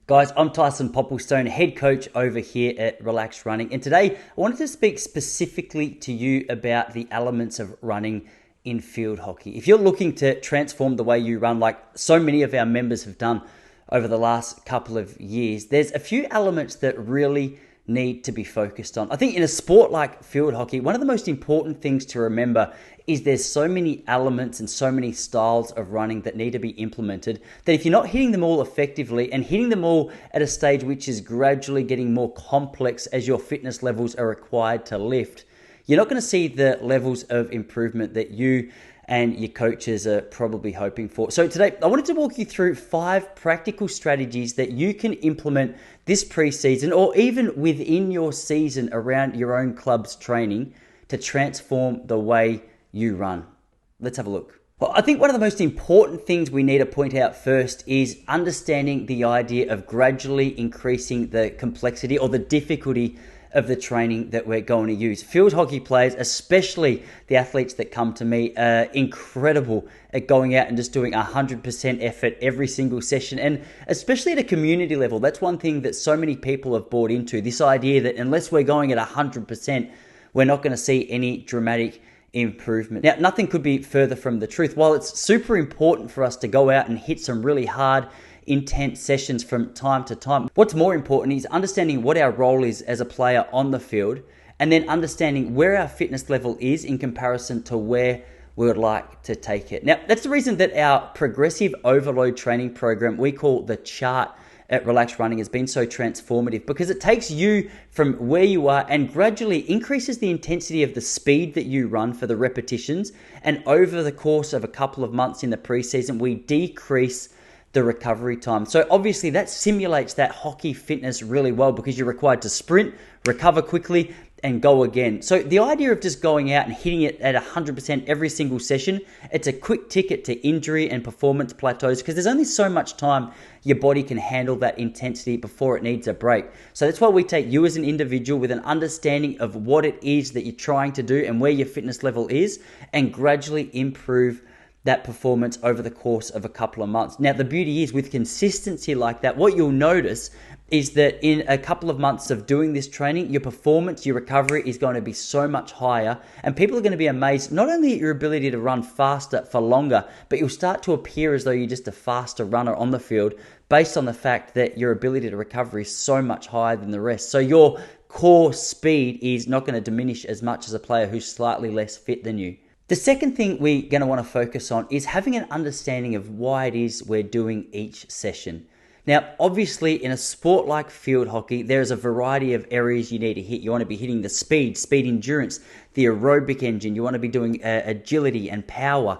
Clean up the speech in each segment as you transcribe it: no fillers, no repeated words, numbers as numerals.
Guys, I'm Tyson Popplestone, head coach over here at Relaxed Running. And today I wanted to speak specifically to you about the elements of running in field hockey. If you're looking to transform the way you run, like so many of our members have done over the last couple of years, there's a few elements that really need to be focused on. I think in a sport like field hockey, one of the most important things to remember is there's so many elements and so many styles of running that need to be implemented that if you're not hitting them all effectively and hitting them all at a stage which is gradually getting more complex as your fitness levels are required to lift, you're not going to see the levels of improvement that you and your coaches are probably hoping for. So today, I wanted to walk you through 5 practical strategies that you can implement this preseason or even within your season around your own club's training to transform the way you run. Let's have a look. Well, I think one of the most important things we need to point out first is understanding the idea of gradually increasing the complexity or the difficulty of the training that we're going to use. Field hockey players, especially the athletes that come to me, are incredible at going out and just doing 100% effort every single session. And especially at a community level, that's one thing that so many people have bought into, this idea that unless we're going at 100%, we're not going to see any dramatic improvement. Now, nothing could be further from the truth. While it's super important for us to go out and hit some really hard, intense sessions from time to time, what's more important is understanding what our role is as a player on the field and then understanding where our fitness level is in comparison to where we would like to take it. Now, that's the reason that our progressive overload training program we call the chart at Relaxed Running has been so transformative because it takes you from where you are and gradually increases the intensity of the speed that you run for the repetitions. And over the course of a couple of months in the preseason, we decrease the recovery time. So obviously that simulates that hockey fitness really well because you're required to sprint, recover quickly, and go again. So the idea of just going out and hitting it at 100% every single session, it's a quick ticket to injury and performance plateaus because there's only so much time your body can handle that intensity before it needs a break. So that's why we take you as an individual with an understanding of what it is that you're trying to do and where your fitness level is and gradually improve that performance over the course of a couple of months. Now, the beauty is with consistency like that, what you'll notice is that in a couple of months of doing this training, your performance, your recovery is going to be so much higher. And people are going to be amazed, not only at your ability to run faster for longer, but you'll start to appear as though you're just a faster runner on the field based on the fact that your ability to recover is so much higher than the rest. So your core speed is not going to diminish as much as a player who's slightly less fit than you. The second thing we're going to want to focus on is having an understanding of why it is we're doing each session. Now, obviously, in a sport like field hockey, there's a variety of areas you need to hit. You want to be hitting the speed endurance, the aerobic engine. You want to be doing agility and power.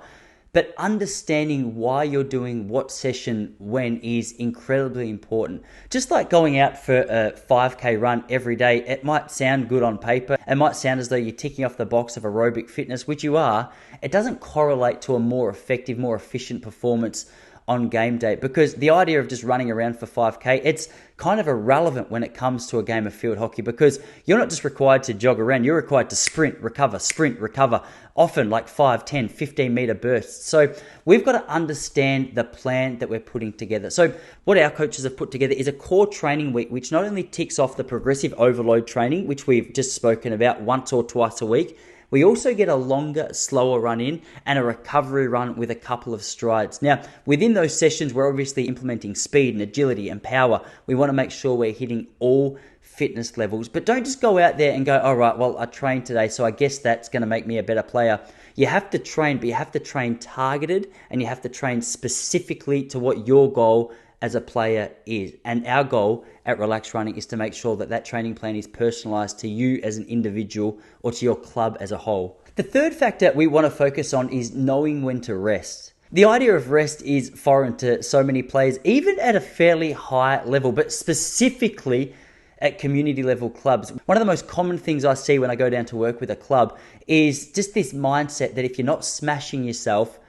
But understanding why you're doing what session when is incredibly important. Just like going out for a 5K run every day, it might sound good on paper. It might sound as though you're ticking off the box of aerobic fitness, which you are. It doesn't correlate to a more effective, more efficient performance on game day because the idea of just running around for 5K, it's kind of irrelevant when it comes to a game of field hockey because you're not just required to jog around, you're required to sprint, recover, often like 5, 10, 15 meter bursts. So we've got to understand the plan that we're putting together. So what our coaches have put together is a core training week, which not only ticks off the progressive overload training, which we've just spoken about once or twice a week, we also get a longer, slower run in and a recovery run with a couple of strides. Now, within those sessions, we're obviously implementing speed and agility and power. We want to make sure we're hitting all fitness levels, but don't just go out there and go, all right, well, I trained today, so I guess that's going to make me a better player. You have to train, but you have to train targeted and you have to train specifically to what your goal as a player is. And our goal at Relaxed Running is to make sure that that training plan is personalized to you as an individual or to your club as a whole. The third factor we want to focus on is knowing when to rest. The idea of rest is foreign to so many players, even at a fairly high level, but specifically at community level clubs. One of the most common things I see when I go down to work with a club is just this mindset that if you're not smashing yourself,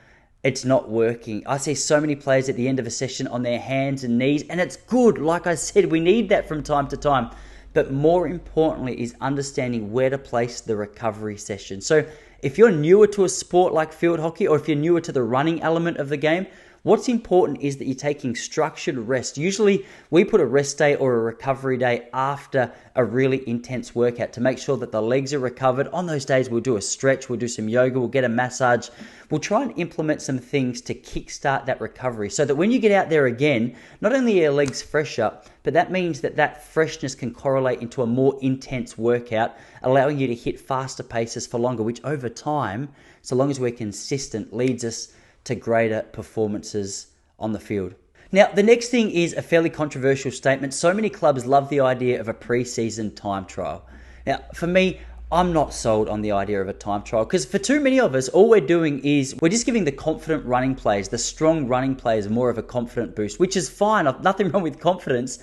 it's not working. I see so many players at the end of a session on their hands and knees, and it's good. Like I said, we need that from time to time. But more importantly is understanding where to place the recovery session. So if you're newer to a sport like field hockey, or if you're newer to the running element of the game, what's important is that you're taking structured rest. Usually we put a rest day or a recovery day after a really intense workout to make sure that the legs are recovered. On those days, we'll do a stretch, we'll do some yoga, we'll get a massage. We'll try and implement some things to kickstart that recovery so that when you get out there again, not only are your legs fresher, but that means that that freshness can correlate into a more intense workout, allowing you to hit faster paces for longer, which over time, so long as we're consistent, leads us to greater performances on the field. Now, the next thing is a fairly controversial statement. So many clubs love the idea of a pre-season time trial. Now, for me, I'm not sold on the idea of a time trial because for too many of us, all we're doing is we're just giving the confident running players, the strong running players, more of a confident boost, which is fine. I've nothing wrong with confidence.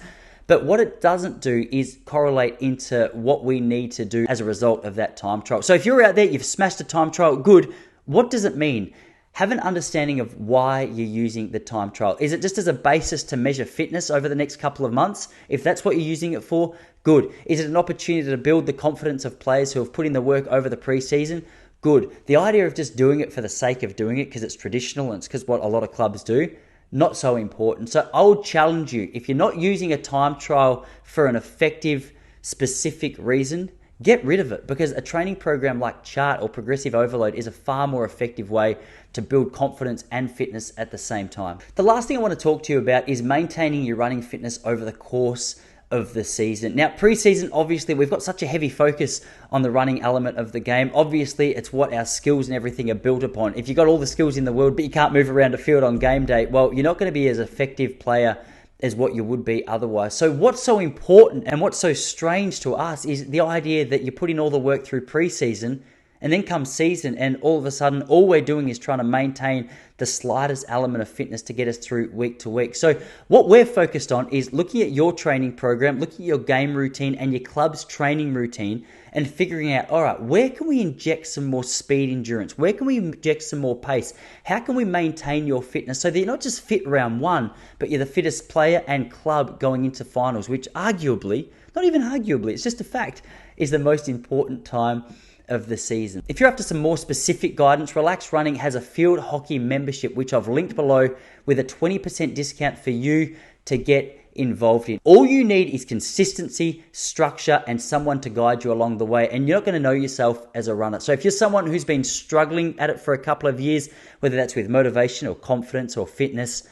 But what it doesn't do is correlate into what we need to do as a result of that time trial. So if you're out there, you've smashed a time trial, good. What does it mean? Have an understanding of why you're using the time trial. Is it just as a basis to measure fitness over the next couple of months? If that's what you're using it for, good. Is it an opportunity to build the confidence of players who have put in the work over the preseason? Good. The idea of just doing it for the sake of doing it because it's traditional and it's because what a lot of clubs do, not so important. So I would challenge you, if you're not using a time trial for an effective, specific reason, get rid of it because a training program like Chart or Progressive Overload is a far more effective way to build confidence and fitness at the same time. The last thing I want to talk to you about is maintaining your running fitness over the course of the season. Now, preseason, obviously, we've got such a heavy focus on the running element of the game. Obviously, it's what our skills and everything are built upon. If you've got all the skills in the world, but you can't move around a field on game day, well, you're not going to be as effective player as what you would be otherwise. So what's so important and what's so strange to us is the idea that you put in all the work through preseason and then comes season and all of a sudden all we're doing is trying to maintain the slightest element of fitness to get us through week to week. So what we're focused on is looking at your training program, looking at your game routine and your club's training routine and figuring out, all right, where can we inject some more speed endurance? Where can we inject some more pace? How can we maintain your fitness so that you're not just fit round one, but you're the fittest player and club going into finals, which arguably, not even arguably, it's just a fact, is the most important time of the season. If you're after some more specific guidance, Relax Running has a field hockey membership, which I've linked below with a 20% discount for you to get involved in. All you need is consistency, structure, and someone to guide you along the way, and you're not going to know yourself as a runner. So if you're someone who's been struggling at it for a couple of years, whether that's with motivation or confidence or fitness,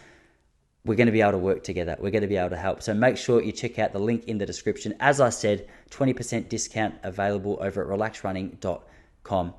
we're going to be able to work together. We're going to be able to help. So make sure you check out the link in the description. As I said, 20% discount available over at relaxrunning.com.